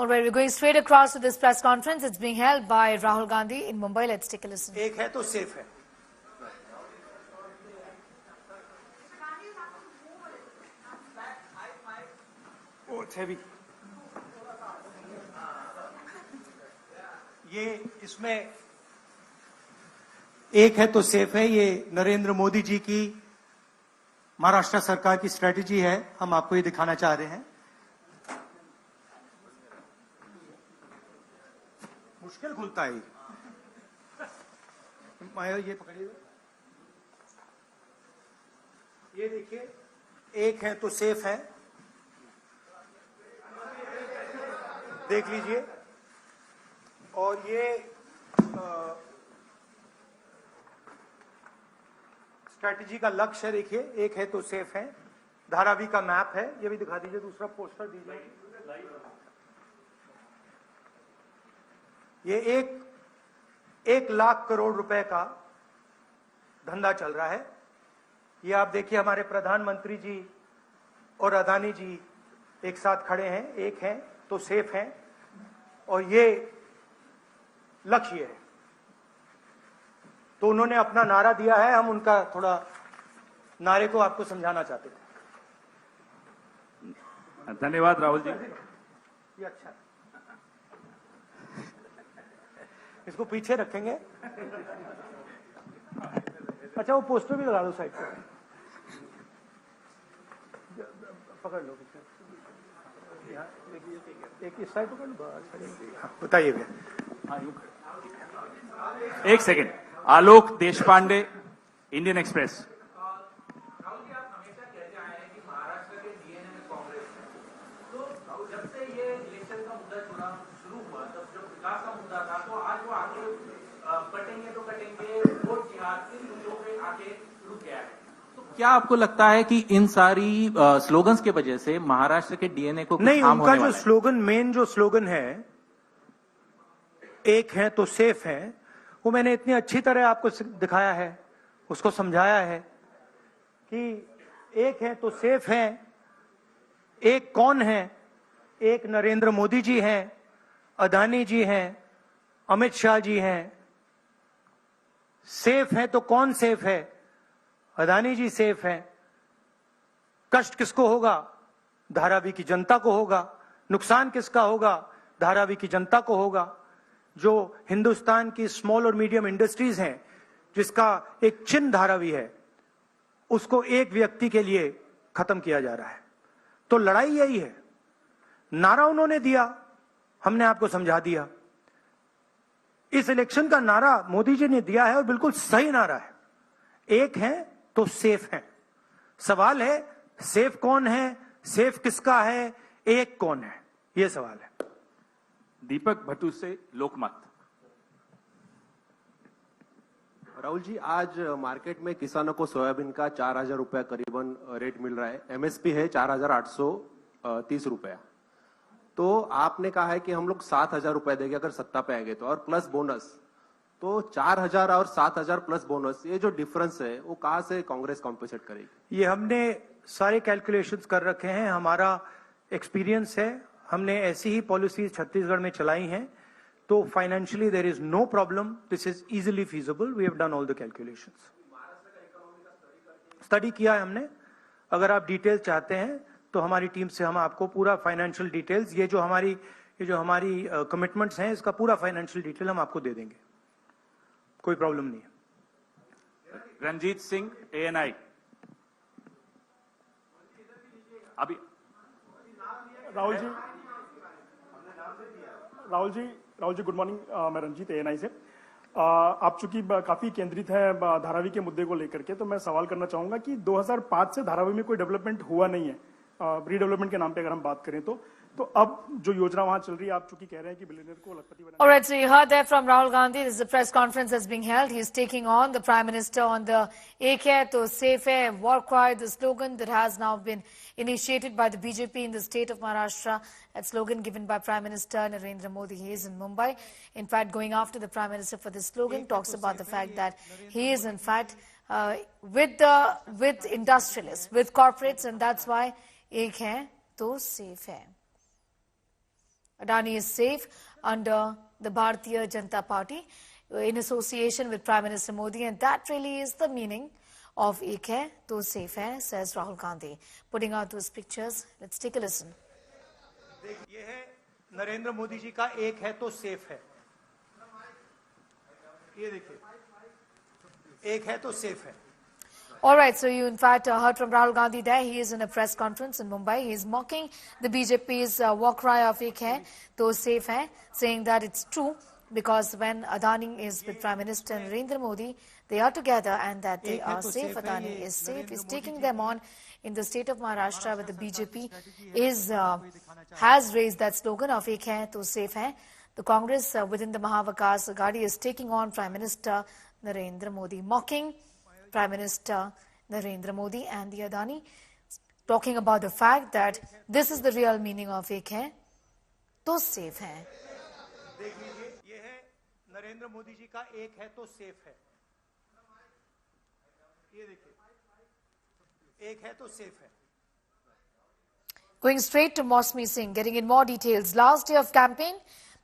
All right, we're going straight across to this press conference. It's being held by Rahul Gandhi in Mumbai. Let's take a listen. एक है तो safe है. Oh, it's heavy. ये इसमें एक है तो सेफ है. ये नरेंद्र मोदी जी की महाराष्ट्र सरकार की स्ट्रेटेजी है. हम आपको ये दिखाना चाह रहे हैं. मुश्किल खुलता है ये पकड़िए. ये देखिए, एक है तो सेफ है. देख लीजिए. और ये स्ट्रैटेजी का लक्ष्य है. देखिए, एक है तो सेफ है. धारावी का मैप है. ये भी दिखा दीजिए. दूसरा पोस्टर दीजिए. ये 1 लाख करोड़ रुपए का धंधा चल रहा है. ये आप देखिए, हमारे प्रधानमंत्री जी और अदानी जी एक साथ खड़े हैं. एक है तो सेफ है. और ये लक्ष्य है. तो उन्होंने अपना नारा दिया है. हम उनका थोड़ा नारे को आपको समझाना चाहते थे. धन्यवाद राहुल जी. ये अच्छा है. इसको पीछे रखेंगे. अच्छा, वो पोस्टर भी लगा दो साइड पे. पकड़ लो. एक इस साइड पकड़ लो. बताइए भैया. एक सेकेंड. आलोक देशपांडे, इंडियन एक्सप्रेस. राहुल जी, आप हमेशा कहते आए हैं कि महाराष्ट्र के डीएनए में कांग्रेस है. तो जब से ये इलेक्शन का मुद्दा शुरू हुआ, तब जब विकास का मुद्दा था, तो आज वो आगे कटेंगे तो कटेंगे, वोट जिहाद इन मुद्दों पे आके रुक गया है. तो क्या आपको लगता है कि इन सारी स्लोगन्स की वजह से महाराष्ट्र के डीएनए को नहीं, उनका जो स्लोगन, मेन जो स्लोगन है, एक है तो सेफ है, वो मैंने इतनी अच्छी तरह आपको दिखाया है, उसको समझाया है कि एक है तो सेफ है. एक कौन है? एक नरेंद्र मोदी जी हैं, अदानी जी हैं, अमित शाह जी हैं. सेफ है तो कौन सेफ है? अदानी जी सेफ हैं. कष्ट किसको होगा? धारावी की जनता को होगा. नुकसान किसका होगा? धारावी की जनता को होगा. जो हिंदुस्तान की स्मॉल और मीडियम इंडस्ट्रीज हैं, जिसका एक चिन्ह धारावी है, उसको एक व्यक्ति के लिए खत्म किया जा रहा है. तो लड़ाई यही है. नारा उन्होंने दिया, हमने आपको समझा दिया. इस इलेक्शन का नारा मोदी जी ने दिया है और बिल्कुल सही नारा है. एक है तो सेफ है. सवाल है, सेफ कौन है? सेफ किसका है? एक कौन है? यह सवाल है. दीपक भट्टू से लोकमत. राहुल जी, आज मार्केट में किसानों को सोयाबीन का 4,000 रुपया करीबन रेट मिल रहा है. एमएसपी है 4,830 रुपया. तो आपने कहा है कि हम लोग 7,000 रुपया देंगे अगर सत्ता पे आएंगे तो, और प्लस बोनस. तो 4,000 और 7,000 प्लस बोनस, ये जो डिफरेंस है वो कहां से कांग्रेस कॉम्पेंसेट करेगी? ये हमने सारे कैलकुलेशंस कर रखे हैं. हमारा एक्सपीरियंस है. हमने ऐसी ही पॉलिसीज छत्तीसगढ़ में चलाई हैं. तो financially there is no problem. This is easily feasible. We have done all the calculations. Study किया है हमने. अगर आप डिटेल्स चाहते हैं तो हमारी टीम से हम आपको पूरा फाइनेंशियल डिटेल्स, ये जो हमारी कमिटमेंट्स हैं, इसका पूरा फाइनेंशियल डिटेल हम आपको दे देंगे. कोई प्रॉब्लम नहीं है. रंजीत सिंह, एएनआई. अभी राहुल जी, गुड मॉर्निंग. मैं रंजीत, एएनआई से. आप चूंकि काफी केंद्रित है धारावी के मुद्दे को लेकर के, तो मैं सवाल करना चाहूंगा कि 2005 से धारावी में कोई डेवलपमेंट हुआ नहीं है. रीडेवलपमेंट के नाम पे अगर हम बात करें तो अब जो योजना वहां चल रही है, आप चूंकि कह रहे हैं कि बिलियनियर को लखपति बनाना. All right, so you heard that from Rahul Gandhi. This is a press conference that's being held. He's taking on the Prime Minister on the Ek Hai to Safe Hai war cry, the slogan that has now been initiated by the BJP in the state of Maharashtra. That slogan given by Prime Minister Narendra Modi. He is in Mumbai. In fact, going after the Prime Minister for this slogan talks about the fact that he is in fact with industrialists, with corporates, and that's why Ek Hai to Safe Hai. Adani is safe under the Bharatiya Janata Party in association with Prime Minister Modi, and that really is the meaning of Ek Hai to Safe Hai, says Rahul Gandhi. Putting out those pictures, let's take a listen. ये है नरेंद्र मोदी जी का एक है तो safe है। ये देखिए, एक है तो सेफ है। All right, so you in fact heard from Rahul Gandhi there. He is in a press conference in Mumbai. He is mocking the BJP's war cry of Ek Hai to Safe Hai, saying that it's true because when Adani is with Prime Minister Narendra Modi, they are together and that they are safe. Adani is safe. He's taking them on in the state of Maharashtra, where the BJP has raised that slogan of Ek Hai to Safe Hai. The Congress within the Mahavikas Aghadi is taking on Prime Minister Narendra Modi, mocking Prime Minister Narendra Modi and the Adani, talking about the fact that this is the real meaning of Ek Hai to Safe Hai. देख लीजिए, ये है नरेंद्र मोदी जी का एक है तो safe है। ये देखिए, एक है तो सेफ है। Going straight to Mosmi Singh, getting in more details. Last day of campaign,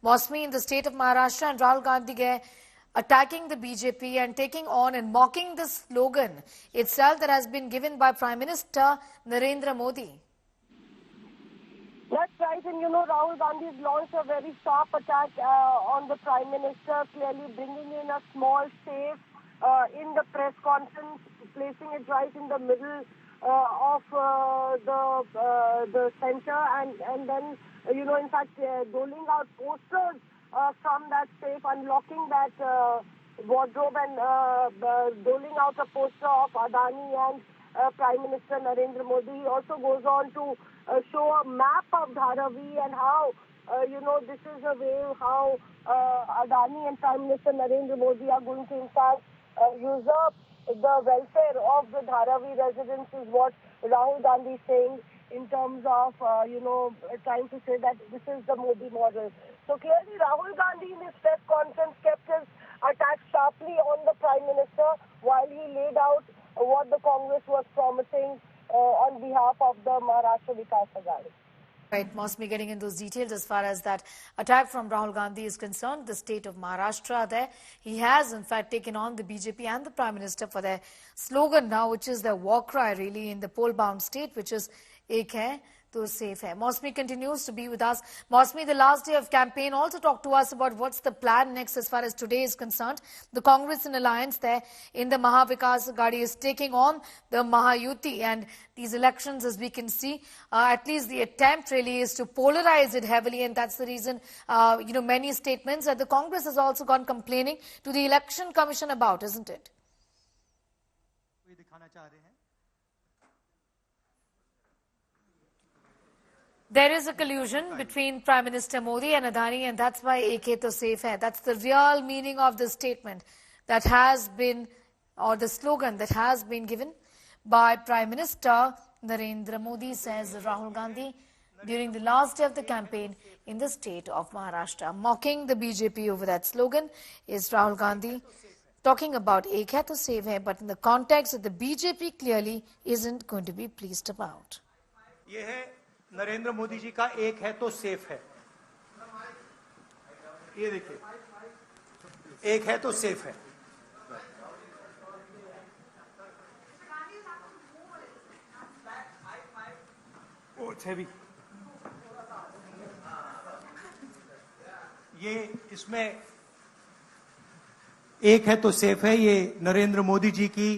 Mosmi in the state of Maharashtra and Rahul Gandhi attacking the BJP and taking on and mocking the slogan itself that has been given by Prime Minister Narendra Modi. That's right, and Rahul Gandhi's launched a very sharp attack on the Prime Minister, clearly bringing in a small safe in the press conference, placing it right in the middle of the center, and then, in fact, doling out posters from that safe, unlocking that wardrobe and doling out a poster of Adani and Prime Minister Narendra Modi. He also goes on to show a map of Dharavi and how, this is a way how Adani and Prime Minister Narendra Modi are going to, in fact, usurp the welfare of the Dharavi residents, is what Rahul Gandhi is saying in terms of, trying to say that this is the Modi model. So clearly Rahul Gandhi in his press conference kept his attack sharply on the Prime Minister while he laid out what the Congress was promising on behalf of the Maharashtra Vikas Aghadi. Right, Mosmi getting in those details as far as that attack from Rahul Gandhi is concerned. The state of Maharashtra there, he has in fact taken on the BJP and the Prime Minister for their slogan now, which is their war cry really in the poll-bound state, which is Ek Hai to Safe Hai. Mosmi continues to be with us. Mosmi, the last day of campaign, also talk to us about what's the plan next as far as today is concerned. The Congress in alliance there in the Mahavikas Aghadi is taking on the Mahayuti, and these elections, as we can see, at least the attempt really is to polarize it heavily, and that's the reason, many statements that the Congress has also gone complaining to the Election Commission about, isn't it? There is a collusion between Prime Minister Modi and Adani, and that's why Ek Hai to Safe Hai. That's the real meaning of the statement that has been, or the slogan that has been given by Prime Minister Narendra Modi, says Rahul Gandhi during the last day of the campaign in the state of Maharashtra. Mocking the BJP over that slogan is Rahul Gandhi talking about Ek Hai to Safe Hai, but in the context that the BJP clearly isn't going to be pleased about. Narendra Modi ji का एक है तो safe है। ये देखिए, एक है तो सेफ है। ओ हेवी। ये इसमें एक है तो सेफ है, ये नरेंद्र मोदी जी की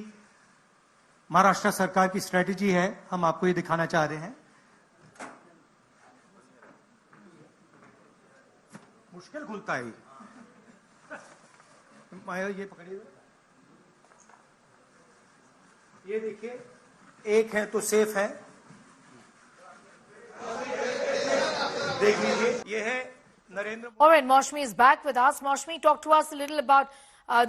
महाराष्ट्र सरकार की स्ट्रेटेजी है। हम आपको ये दिखाना चाह रहे हैं। मुश्किल खुलता है माया, ये पकड़िए। ये देखिए, एक है तो सेफ है। देख लीजिए, ये है Narendra. All right, Mosmi is back with us. Mosmi, talk to us a little about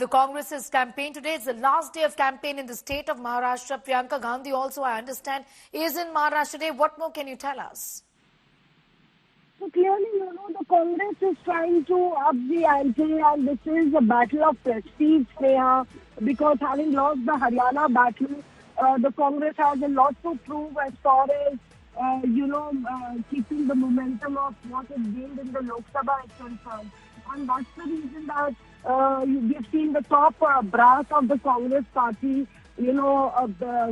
the Congress's campaign today. It's the last day of campaign in the state of Maharashtra. Priyanka Gandhi also, I understand, is in Maharashtra today. What more can you tell us? So clearly, the Congress is trying to up the ante, and this is a battle of prestige, Sneha, because having lost the Haryana battle, the Congress has a lot to prove as far as keeping the momentum of what is gained in the Lok Sabha is concerned. And that's the reason that we've seen the top brass of the Congress party,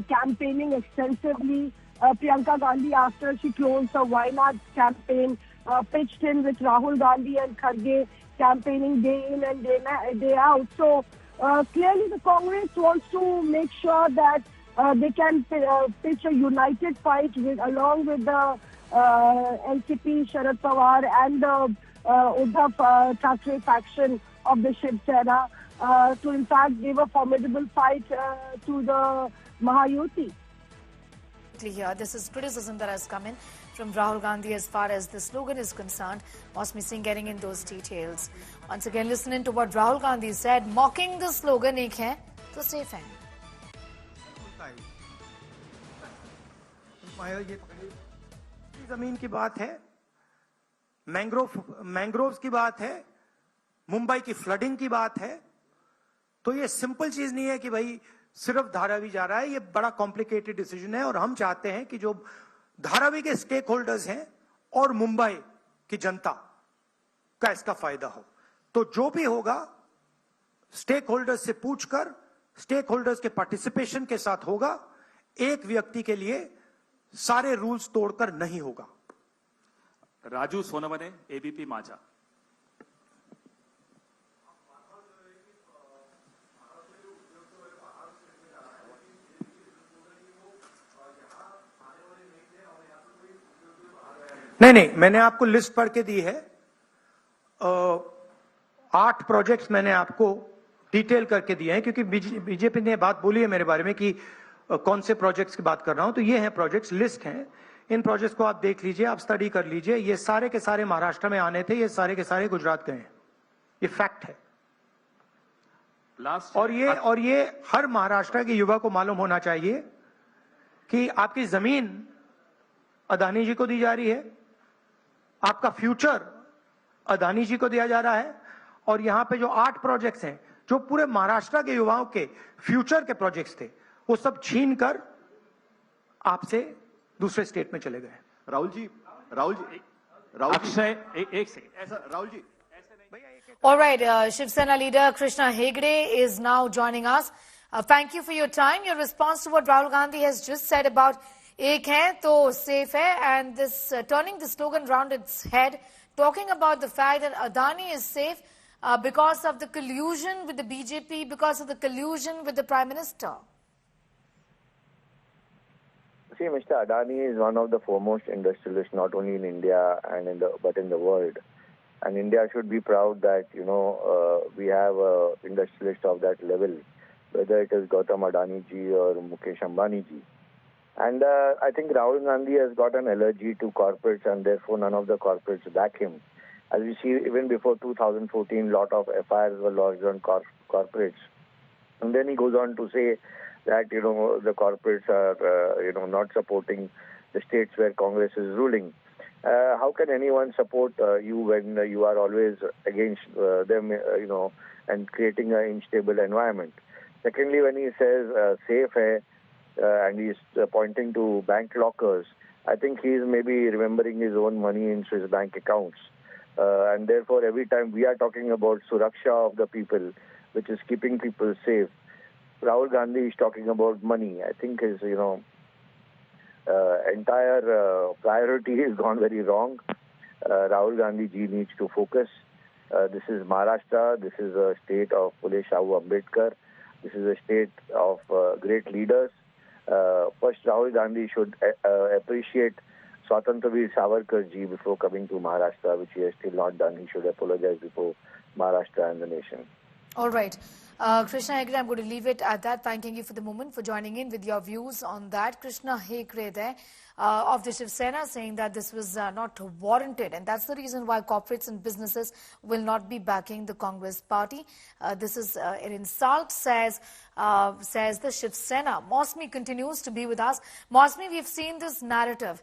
campaigning extensively. Priyanka Gandhi, after she closed the Wayanad campaign, pitched in with Rahul Gandhi and Kharge, campaigning day in and day out. So clearly the Congress wants to make sure that they can pitch a united fight along with the NCP, Sharad Pawar and the Uddhav Thackeray faction of the Shiv Sena to in fact give a formidable fight to the Mahayuti. Here, this is criticism that has come in from Rahul Gandhi as far as the slogan is concerned. Mosmi Singh getting in those details. Once again, listening to what Rahul Gandhi said, mocking the slogan "Ek hai to safe hai." जमीन की बात है, mangroves की बात है, मुंबई की flooding की बात है, तो ये सिंपल चीज नहीं है कि भाई सिर्फ धारावी जा रहा है. ये बड़ा कॉम्प्लिकेटेड डिसीजन है और हम चाहते हैं कि जो धारावी के स्टेक होल्डर्स हैं और मुंबई की जनता का इसका फायदा हो. तो जो भी होगा स्टेक होल्डर्स से पूछकर, स्टेक होल्डर्स के पार्टिसिपेशन के साथ होगा. एक व्यक्ति के लिए सारे रूल्स तोड़कर नहीं होगा. राजू सोनवने, एबीपी माझा. नहीं, मैंने आपको लिस्ट पढ़ के दी है. 8 प्रोजेक्ट्स मैंने आपको डिटेल करके दिए हैं, क्योंकि बीजेपी ने बात बोली है मेरे बारे में कि कौन से प्रोजेक्ट्स की बात कर रहा हूं. तो ये हैं प्रोजेक्ट्स, लिस्ट हैं. इन प्रोजेक्ट्स को आप देख लीजिए, आप स्टडी कर लीजिए. ये सारे के सारे महाराष्ट्र में आने थे, ये सारे के सारे गुजरात गए हैं. ये फैक्ट है. और ये हर महाराष्ट्र के युवा को मालूम होना चाहिए कि आपकी जमीन अदानी जी को दी जा रही है, आपका फ्यूचर अदानी जी को दिया जा रहा है. और यहां पे जो 8 प्रोजेक्ट्स हैं, जो पूरे महाराष्ट्र के युवाओं के फ्यूचर के प्रोजेक्ट्स थे, वो सब छीन कर आपसे दूसरे स्टेट में चले गए. राहुल जी अक्षय, एक सेकंड. ऐसा Rahul ji. All right, Shiv Sena leader Krishna Hegde is now joining us. Thank you for your time. Your response to what Rahul Gandhi has just said about "Ek hai to safe hai" and this turning the slogan round its head, talking about the fact that Adani is safe because of the collusion with the BJP, because of the collusion with the Prime Minister. See, Mr. Adani is one of the foremost industrialists, not only in India but in the world. And India should be proud that, we have industrialists of that level, whether it is Gautam Adani ji or Mukesh Ambani ji. And I think Rahul Gandhi has got an allergy to corporates, and therefore none of the corporates back him. As we see, even before 2014, lot of FIRs were lodged on corporates. And then he goes on to say that, the corporates are, not supporting the states where Congress is ruling. How can anyone support you when you are always against them, and creating an unstable environment? Secondly, when he says safe hai, and he's pointing to bank lockers, I think he's maybe remembering his own money in Swiss bank accounts. And therefore, every time we are talking about Suraksha of the people, which is keeping people safe, Rahul Gandhi is talking about money. I think his, entire priority has gone very wrong. Rahul Gandhi ji needs to focus. This is Maharashtra. This is a state of Phule Shahu Ambedkar. This is a state of great leaders. First, Rahul Gandhi should appreciate Swatantraveer Savarkar ji before coming to Maharashtra, which he has still not done. He should apologize before Maharashtra and the nation. All right. Krishna Hegde, I'm going to leave it at that. Thanking you for the moment, for joining in with your views on that. Krishna Hegde there of the Shiv Sena saying that this was not warranted, and that's the reason why corporates and businesses will not be backing the Congress party. This is an insult, says the Shiv Sena. Mosmi continues to be with us. Mosmi, we've seen this narrative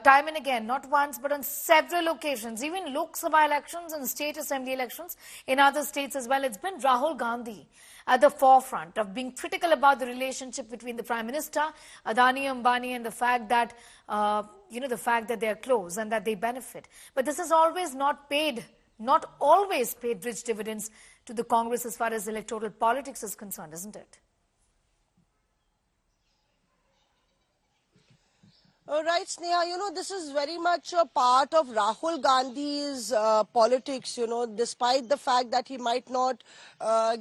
time and again, not once but on several occasions, even Lok Sabha elections and state assembly elections in other states as well. It's been Rahul Gandhi at the forefront of being critical about the relationship between the Prime Minister, Adani, Ambani, and the fact that, the fact that they are close and that they benefit. But this has always not always paid rich dividends to the Congress as far as electoral politics is concerned, isn't it? Right, Sneha, this is very much a part of Rahul Gandhi's politics, despite the fact that he might not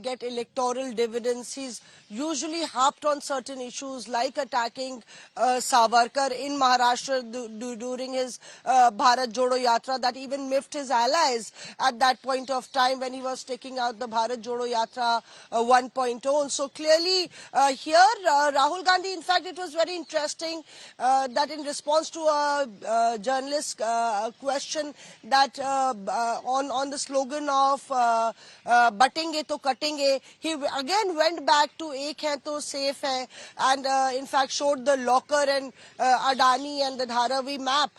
get electoral dividends. He's usually harped on certain issues like attacking Savarkar in Maharashtra during his Bharat Jodo Yatra, that even miffed his allies at that point of time when he was taking out the Bharat Jodo Yatra 1.0. And so clearly here, Rahul Gandhi, in fact, it was very interesting that in response to a journalist's question that on the slogan of batenge to katenge, he again went back to ek hai to safe hai, and in fact showed the locker and Adani and the Dharavi map.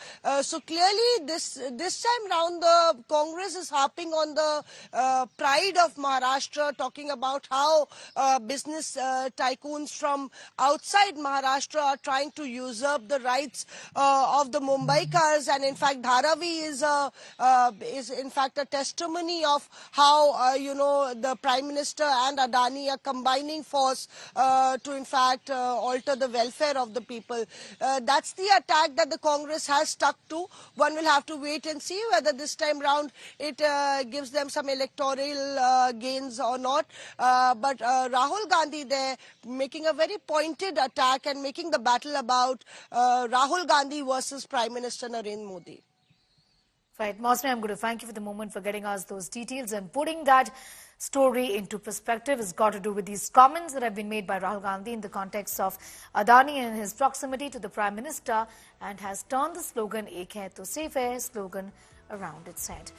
So clearly this time round the Congress is harping on the pride of Maharashtra, talking about how business tycoons from outside Maharashtra are trying to usurp the rights of the Mumbaikars, and in fact Dharavi is in fact a testimony of how the Prime Minister and Adani are combining force to in fact alter the welfare of the people. That's the attack that the Congress has stuck to. One will have to wait and see whether this time round it gives them some electoral gains or not. But Rahul Gandhi there making a very pointed attack and making the battle about Rahul Gandhi versus Prime Minister Narendra Modi. Right, Mosme, I'm going to thank you for the moment for getting us those details and putting that story into perspective. Has got to do with these comments that have been made by Rahul Gandhi in the context of Adani and his proximity to the Prime Minister, and has turned the slogan "Ek hai to safe hai" slogan around its head.